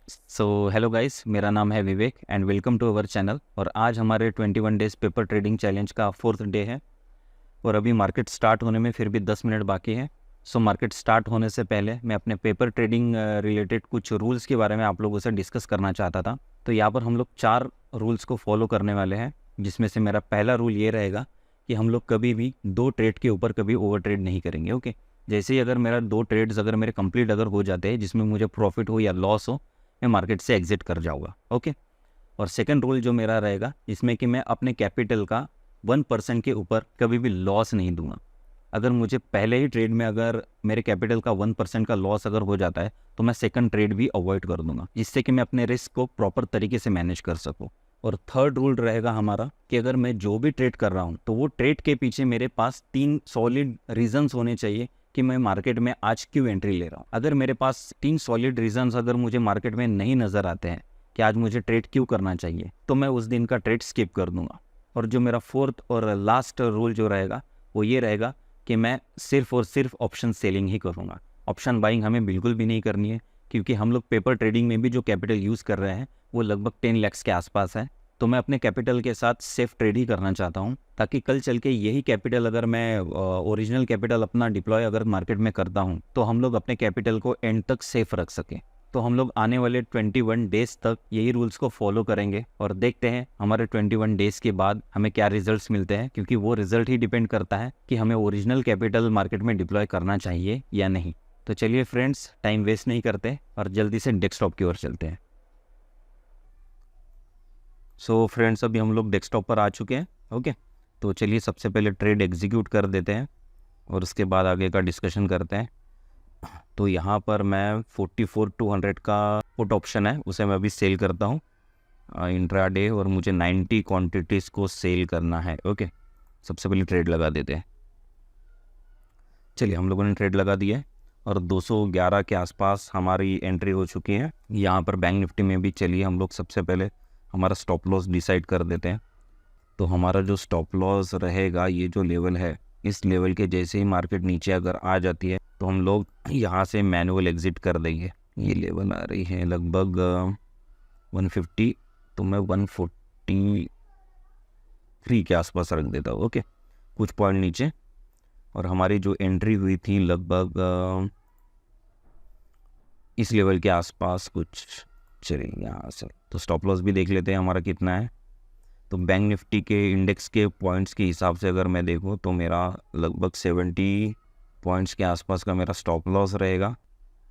So hello guys, मेरा नाम है Vivek and welcome to our channel. और आज हमारे 21 डेज़ पेपर ट्रेडिंग चैलेंज का 4th डे है और अभी मार्केट स्टार्ट होने में फिर भी 10 मिनट बाकी है। सो मार्केट स्टार्ट होने से पहले मैं अपने पेपर ट्रेडिंग रिलेटेड कुछ रूल्स के बारे में आप लोगों से डिस्कस करना चाहता था। तो यहाँ पर हम लोग 4 रूल्स को फॉलो करने वाले हैं, जिसमें से मेरा पहला रूल ये रहेगा कि हम लोग कभी भी 2 ट्रेड के ऊपर कभी ओवर ट्रेड नहीं करेंगे। ओके, जैसे ही अगर मेरा 2 ट्रेड्स अगर मेरे कंप्लीट अगर हो जाते हैं जिसमें मुझे प्रॉफिट हो या लॉस हो, मैं मार्केट से एग्जिट कर जाऊँगा। ओके, और सेकंड रूल जो मेरा रहेगा इसमें कि मैं अपने कैपिटल का 1% के ऊपर कभी भी लॉस नहीं दूंगा। अगर मुझे पहले ही ट्रेड में अगर मेरे कैपिटल का 1% का लॉस अगर हो जाता है तो मैं सेकंड ट्रेड भी अवॉइड कर दूंगा, जिससे कि मैं अपने रिस्क को प्रॉपर तरीके से मैनेज कर सकूं। और थर्ड रूल रहेगा हमारा कि अगर मैं जो भी ट्रेड कर रहा हूं तो वो ट्रेड के पीछे मेरे पास 3 सॉलिड रीजंस होने चाहिए कि मैं मार्केट में आज क्यों एंट्री ले रहा हूँ। अगर मेरे पास 3 सॉलिड रीजंस अगर मुझे मार्केट में नहीं नज़र आते हैं कि आज मुझे ट्रेड क्यों करना चाहिए, तो मैं उस दिन का ट्रेड स्किप कर दूंगा। और जो मेरा फोर्थ और लास्ट रूल जो रहेगा वो ये रहेगा कि मैं सिर्फ और सिर्फ ऑप्शन सेलिंग ही करूँगा। ऑप्शन बाइंग हमें बिल्कुल भी नहीं करनी है, क्योंकि हम लोग पेपर ट्रेडिंग में भी जो कैपिटल यूज़ कर रहे हैं वो लगभग 10 लाख के आसपास है। तो मैं अपने कैपिटल के साथ सेफ ट्रेड ही करना चाहता हूँ, ताकि कल चल के यही कैपिटल अगर मैं ओरिजिनल कैपिटल अपना डिप्लॉय अगर मार्केट में करता हूँ तो हम लोग अपने कैपिटल को एंड तक सेफ रख सकें। तो हम लोग आने वाले 21 डेज तक यही रूल्स को फॉलो करेंगे और देखते हैं हमारे 21 डेज के बाद हमें क्या रिजल्ट्स मिलते हैं, क्योंकि वो रिजल्ट ही डिपेंड करता है कि हमें ओरिजिनल कैपिटल मार्केट में डिप्लॉय करना चाहिए या नहीं। तो चलिए फ्रेंड्स, टाइम वेस्ट नहीं करते और जल्दी से डेस्कटॉप की ओर चलते हैं। सो फ्रेंड्स, अभी हम लोग डेस्कटॉप पर आ चुके हैं। ओके, तो चलिए सबसे पहले ट्रेड एग्जीक्यूट कर देते हैं और उसके बाद आगे का डिस्कशन करते हैं। तो यहाँ पर मैं 44,200 का पुट ऑप्शन है उसे मैं अभी सेल करता हूँ इंट्राडे, और मुझे 90 क्वांटिटीज़ को सेल करना है। ओके, सबसे पहले ट्रेड लगा देते हैं। चलिए, हम लोगों ने ट्रेड लगा दिया है और 211 के आसपास हमारी एंट्री हो चुकी है। यहाँ पर बैंक निफ्टी में भी चलिए हम लोग सबसे पहले हमारा स्टॉप लॉस डिसाइड कर देते हैं। तो हमारा जो स्टॉप लॉस रहेगा, ये जो लेवल है, इस लेवल के जैसे ही मार्केट नीचे अगर आ जाती है तो हम लोग यहाँ से मैनुअल एग्जिट कर देंगे। ये लेवल आ रही है लगभग 150, तो मैं 143 के आसपास रख देता हूँ। ओके, कुछ पॉइंट नीचे। और हमारी जो एंट्री हुई थी लगभग इस लेवल के आसपास कुछ। चलिए यहाँ से तो स्टॉप लॉस भी देख लेते हैं हमारा कितना है। तो बैंक निफ्टी के इंडेक्स के पॉइंट्स के हिसाब से अगर मैं देखूँ तो मेरा लगभग 70 पॉइंट्स के आसपास का मेरा स्टॉप लॉस रहेगा,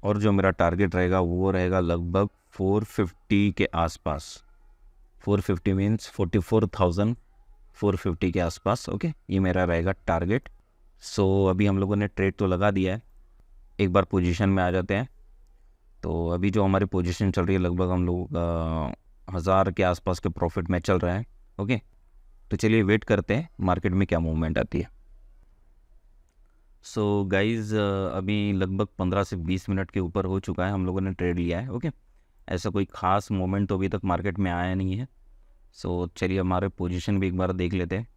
और जो मेरा टारगेट रहेगा वो रहेगा लगभग 450 के आसपास। 450 मीन्स 44,450 के आसपास। ओके, ये मेरा रहेगा टारगेट। सो अभी हम लोगों ने ट्रेड तो लगा दिया है, एक बार पोजीशन में आ जाते हैं। तो अभी जो हमारी पोजीशन चल रही है लगभग हम लोग 1000 के आसपास के प्रॉफिट में चल रहे हैं। ओके, तो चलिए वेट करते हैं मार्केट में क्या मूवमेंट आती है। सो गाइज़, अभी लगभग 15 से 20 मिनट के ऊपर हो चुका है हम लोगों ने ट्रेड लिया है। ओके, ऐसा कोई ख़ास मोमेंट तो अभी तक मार्केट में आया नहीं है। सो चलिए हमारे पोजीशन भी एक बार देख लेते हैं।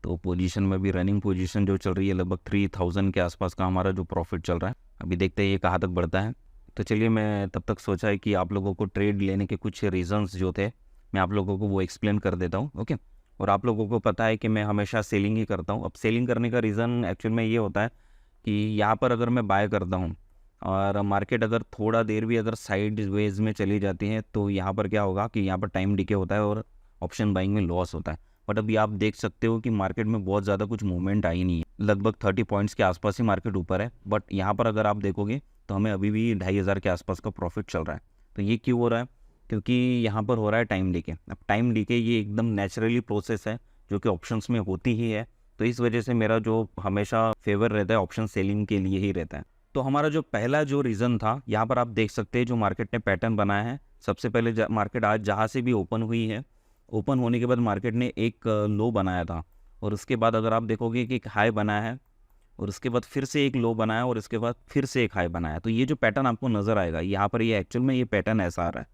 तो पोजीशन में भी रनिंग पोजीशन जो चल रही है लगभग 3000 के आसपास का हमारा जो प्रॉफिट चल रहा है। अभी देखते हैं ये कहाँ तक बढ़ता है। तो चलिए, मैं तब तक सोचा है कि आप लोगों को ट्रेड लेने के कुछ रीज़न्स जो थे मैं आप लोगों को वो एक्सप्लेन कर देता हूँ। ओके, और आप लोगों को पता है कि मैं हमेशा सेलिंग ही करता हूँ। अब सेलिंग करने का रीज़न एक्चुअल में ये होता है कि यहाँ पर अगर मैं बाय करता हूँ और मार्केट अगर थोड़ा देर भी अगर साइड वेज में चली जाती है तो यहाँ पर क्या होगा कि यहाँ पर टाइम डिके होता है और ऑप्शन बाइंग में लॉस होता है। बट अभी आप देख सकते हो कि मार्केट में बहुत ज़्यादा कुछ मूवमेंट आई नहीं है, लगभग 30 पॉइंट्स के आसपास ही मार्केट ऊपर है। बट यहाँ पर अगर आप देखोगे तो हमें अभी भी 2500 के आसपास का प्रॉफिट चल रहा है। तो ये क्यों हो रहा है? क्योंकि यहाँ पर हो रहा है टाइम डिके। अब टाइम डिके ये एकदम नेचुरली प्रोसेस है जो कि ऑप्शंस में होती ही है। तो इस वजह से मेरा जो हमेशा फेवर रहता है ऑप्शन सेलिंग के लिए ही रहता है। तो हमारा जो पहला जो रीज़न था, यहाँ पर आप देख सकते हैं जो मार्केट ने पैटर्न बनाया है। सबसे पहले मार्केट आज जहाँ से भी ओपन हुई है, ओपन होने के बाद मार्केट ने एक लो बनाया था, और उसके बाद अगर आप देखोगे कि एक हाई बनाया है, और उसके बाद फिर से एक लो बनाया, और इसके बाद फिर से एक हाई बनाया। तो ये जो पैटर्न आपको नज़र आएगा यहाँ पर, ये एक्चुअल में ये पैटर्न ऐसा आ रहा है।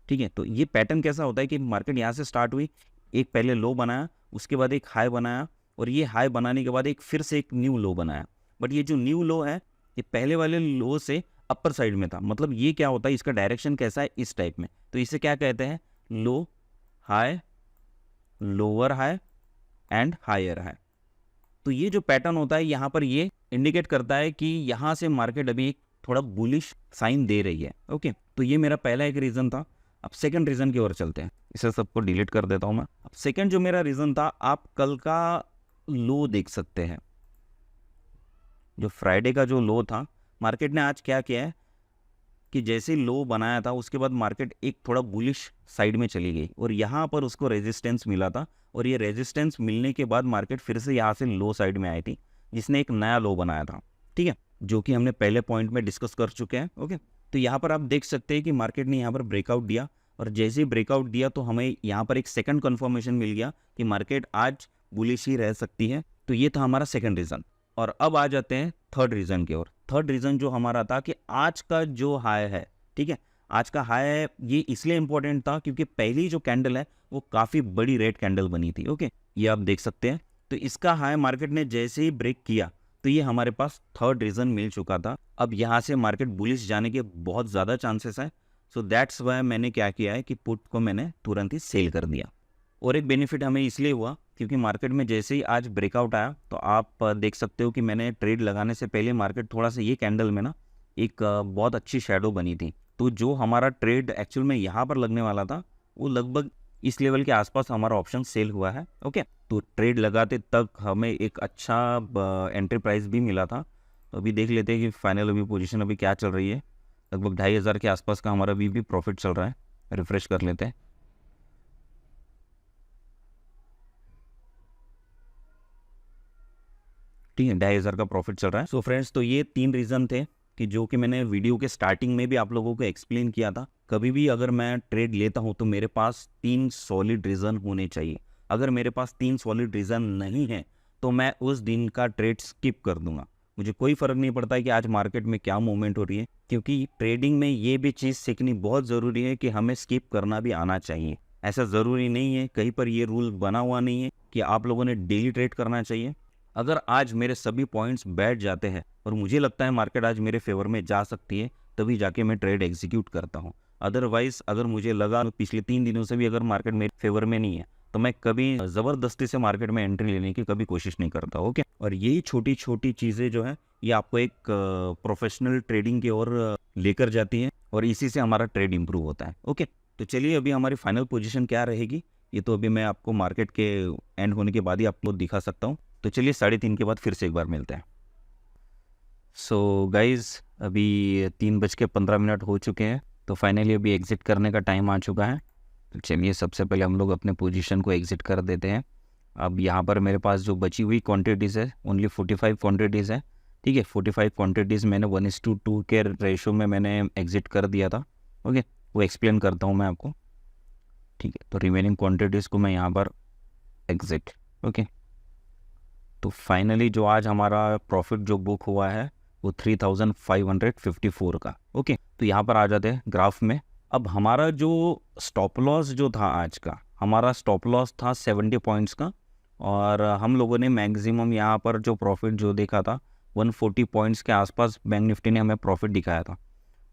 ठीक है, तो ये पैटर्न कैसा होता है कि मार्केट यहाँ से स्टार्ट हुई, एक पहले लो बनाया, उसके बाद एक हाई बनाया, और ये हाई बनाने के बाद एक फिर से एक न्यू लो बनाया। बट ये जो न्यू लो है, ये पहले वाले लो से अपर साइड में था, मतलब ये क्या होता है, इसका डायरेक्शन कैसा है, इस टाइप में। तो इसे क्या कहते हैं, low high, lower high and higher high. तो ये जो पैटर्न होता है यहाँ पर, ये इंडिकेट करता है कि यहाँ से मार्केट अभी थोड़ा बुलिश साइन दे रही है। ओके, तो ये मेरा पहला एक रीज़न था। अब सेकंड रीज़न की ओर चलते हैं, इसे सबको डिलीट कर देता हूँ मैं। अब सेकंड जो मेरा रीज़न था, आप कल का लो देख सकते हैं, जो फ्राइडे का जो लो था, मार्केट ने आज क्या किया है कि जैसे लो बनाया था उसके बाद मार्केट एक थोड़ा बुलिश साइड में चली गई और यहाँ पर उसको रेजिस्टेंस मिला था, और ये रेजिस्टेंस मिलने के बाद मार्केट फिर से यहाँ से लो साइड में आई थी, जिसने एक नया लो बनाया था। ठीक है, जो कि हमने पहले पॉइंट में डिस्कस कर चुके हैं। ओके, तो यहाँ पर आप देख सकते हैं कि मार्केट ने यहाँ पर ब्रेकआउट दिया, और जैसे ही ब्रेकआउट दिया तो हमें यहाँ पर एक सेकंड कन्फर्मेशन मिल गया कि मार्केट आज बुलिश ही रह सकती है। तो ये था हमारा सेकंड रीज़न। और अब आ जाते हैं थर्ड रीज़न की ओर। थर्ड रीज़न जो हमारा था कि आज का जो हाई है, ठीक है, आज का हाई है, ये इसलिए इंपॉर्टेंट था क्योंकि पहली जो कैंडल है वो काफ़ी बड़ी रेड कैंडल बनी थी। ओके, ये आप देख सकते हैं। तो इसका हाई मार्केट ने जैसे ही ब्रेक किया तो ये हमारे पास थर्ड रीज़न मिल चुका था। अब यहाँ से मार्केट बुलिश जाने के बहुत ज़्यादा चांसेस है। सो दैट्स वाई मैंने क्या किया है कि पुट को मैंने तुरंत ही सेल कर दिया। और एक बेनिफिट हमें इसलिए हुआ क्योंकि मार्केट में जैसे ही आज ब्रेकआउट आया तो आप देख सकते हो कि मैंने ट्रेड लगाने से पहले मार्केट थोड़ा सा, ये कैंडल में ना एक बहुत अच्छी शेडो बनी थी। तो जो हमारा ट्रेड एक्चुअल में यहाँ पर लगने वाला था वो लगभग इस लेवल के आसपास हमारा ऑप्शन सेल हुआ है। ओके, तो ट्रेड लगाते तक हमें एक अच्छा एंट्री प्राइस भी मिला था। तो अभी देख लेते हैं कि फाइनल अभी पोजीशन अभी क्या चल रही है। लगभग 2500 के आसपास का हमारा अभी भी प्रॉफिट चल रहा है। रिफ्रेश कर लेते हैं। ठीक है, 2500 का प्रॉफिट चल रहा है। सो फ्रेंड्स, तो ये 3 रीज़न थे कि जो कि मैंने वीडियो के स्टार्टिंग में भी आप लोगों को एक्सप्लेन किया था। कभी भी अगर मैं ट्रेड लेता हूँ तो मेरे पास 3 सॉलिड रीज़न होने चाहिए। अगर मेरे पास 3 सॉलिड रीज़न नहीं है तो मैं उस दिन का ट्रेड स्किप कर दूंगा। मुझे कोई फ़र्क नहीं पड़ता है कि आज मार्केट में क्या मूवमेंट हो रही है, क्योंकि ट्रेडिंग में ये भी चीज़ सीखनी बहुत ज़रूरी है कि हमें स्किप करना भी आना चाहिए। ऐसा ज़रूरी नहीं है, कहीं पर ये रूल बना हुआ नहीं है कि आप लोगों ने डेली ट्रेड करना चाहिए। अगर आज मेरे सभी पॉइंट्स बैठ जाते हैं और मुझे लगता है मार्केट आज मेरे फेवर में जा सकती है, तभी जाके मैं ट्रेड एग्जीक्यूट करता हूँ। अदरवाइज अगर मुझे लगा पिछले 3 दिनों से भी अगर मार्केट मेरे फेवर में नहीं है तो मैं कभी ज़बरदस्ती से मार्केट में एंट्री लेने की कभी कोशिश नहीं करता। ओके, और यही छोटी छोटी चीज़ें जो है ये आपको एक प्रोफेशनल ट्रेडिंग की ओर लेकर जाती हैं और इसी से हमारा ट्रेड इंप्रूव होता है। ओके, तो चलिए अभी हमारी फाइनल पोजीशन क्या रहेगी ये तो अभी मैं आपको मार्केट के एंड होने के बाद ही आपको दिखा सकता हूँ। तो चलिए 3:30 के बाद फिर से एक बार मिलते हैं। सो गाइज़, अभी 3:15 हो चुके हैं, तो फाइनली अभी एग्ज़िट करने का टाइम आ चुका है। तो चलिए सबसे पहले हम लोग अपने पोजीशन को एग्ज़िट कर देते हैं। अब यहाँ पर मेरे पास जो बची हुई क्वांटिटीज़ है ओनली 45 क्वांटिटीज़ है। ठीक है, 45 क्वांटिटीज़ मैंने 1:2 के रेशो में मैंने एग्ज़िट कर दिया था। ओके, वो एक्सप्लेन करता हूँ मैं आपको। ठीक है, तो रिमेनिंग क्वांटिटीज़ को मैं यहाँ पर एग्ज़िट। ओके, तो फाइनली जो आज हमारा प्रॉफिट जो बुक हुआ है वो 3554 का। ओके, तो यहाँ पर आ जाते हैं ग्राफ में। अब हमारा जो स्टॉप लॉस जो था आज का, हमारा स्टॉप लॉस था 70 पॉइंट्स का, और हम लोगों ने मैक्सिमम यहाँ पर जो प्रॉफिट जो देखा था 140 पॉइंट्स के आसपास बैंक निफ्टी ने हमें प्रॉफिट दिखाया था।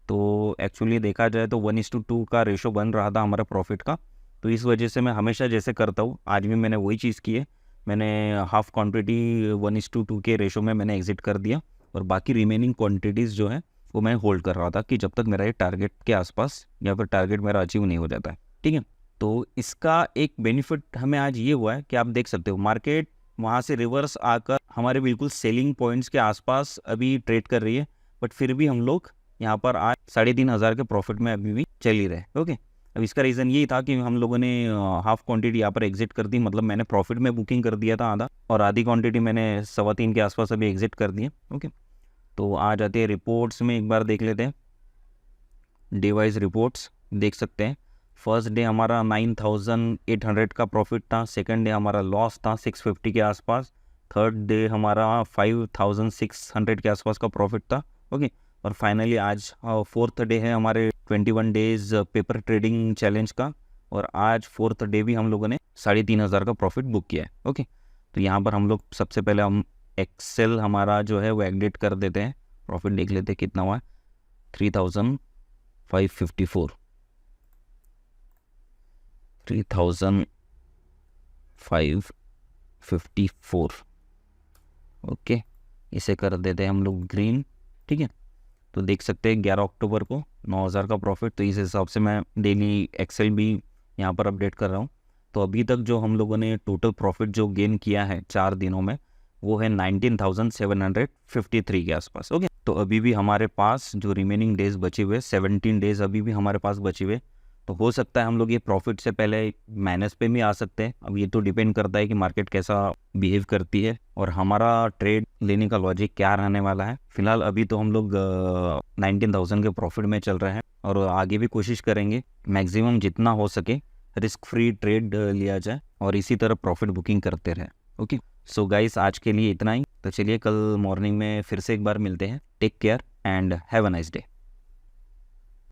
तो एक्चुअली देखा जाए तो 1:2 का रेशो बन रहा था हमारा प्रॉफिट का। तो इस वजह से मैं हमेशा जैसे करता हूँ आज भी मैंने वही चीज़ की है। मैंने हाफ क्वांटिटी 1:2 के रेशो में मैंने एग्ज़िट कर दिया, और बाकी रिमेनिंग क्वांटिटीज़ जो है वो मैं होल्ड कर रहा था कि जब तक मेरा ये टारगेट के आसपास या फिर टारगेट मेरा अचीव नहीं हो जाता है। ठीक है, तो इसका एक बेनिफिट हमें आज ये हुआ है कि आप देख सकते हो मार्केट वहाँ से रिवर्स आकर हमारे बिल्कुल सेलिंग पॉइंट्स के आसपास अभी ट्रेड कर रही है, बट फिर भी हम लोग यहाँ पर आज 3500 के प्रॉफिट में अभी भी चल ही रहे। ओके, अब इसका रीज़न यही था कि हम लोगों ने हाफ क्वांटिटी यहाँ पर एग्जिट कर दी, मतलब मैंने प्रॉफिट में बुकिंग कर दिया था आधा, और आधी क्वांटिटी मैंने 3:15 के आसपास अभी एग्जिट कर दिया। ओके, तो आ जाते हैं रिपोर्ट्स में, एक बार देख लेते हैं। डे वाइज रिपोर्ट्स देख सकते हैं। फर्स्ट डे हमारा 9800 का प्रॉफिट था, सेकंड डे हमारा लॉस था 650 के आसपास, थर्ड डे हमारा 5600 के आसपास का प्रॉफिट था। ओके, और फाइनली आज फोर्थ डे है हमारे 21 डेज पेपर ट्रेडिंग चैलेंज का, और आज फोर्थ डे भी हम लोगों ने 3500 का प्रॉफिट बुक किया है। ओके, तो यहाँ पर हम लोग सबसे पहले हम एक्सेल हमारा जो है वो एग्जिट कर देते हैं, प्रॉफिट देख लेते हैं कितना हुआ है। 3,554 3,554 ओके, इसे कर देते हैं हम लोग ग्रीन। ठीक है, तो देख सकते हैं 11 अक्टूबर को 9,000 का प्रॉफिट। तो इस हिसाब से मैं डेली एक्सेल भी यहाँ पर अपडेट कर रहा हूँ। तो अभी तक जो हम लोगों ने टोटल प्रॉफिट जो गेन किया है 4 दिनों में, वो है 19,753 के आसपास। ओके, तो अभी भी हमारे पास जो रिमेनिंग डेज बचे हुए 17 डेज अभी भी हमारे पास बचे हुए। तो हो सकता है हम लोग ये प्रॉफिट से पहले माइनस पे भी आ सकते हैं। अब ये तो डिपेंड करता है कि मार्केट कैसा बिहेव करती है और हमारा ट्रेड लेने का लॉजिक क्या रहने वाला है। फिलहाल अभी तो हम लोग 19,000 के प्रॉफिट में चल रहे हैं और आगे भी कोशिश करेंगे मैक्सिमम जितना हो सके रिस्क फ्री ट्रेड लिया जाए और इसी तरह प्रॉफिट बुकिंग करते रहे। ओके, सो गाइस आज के लिए इतना ही। तो चलिए कल मॉर्निंग में फिर से एक बार मिलते हैं। Take care and have a nice day.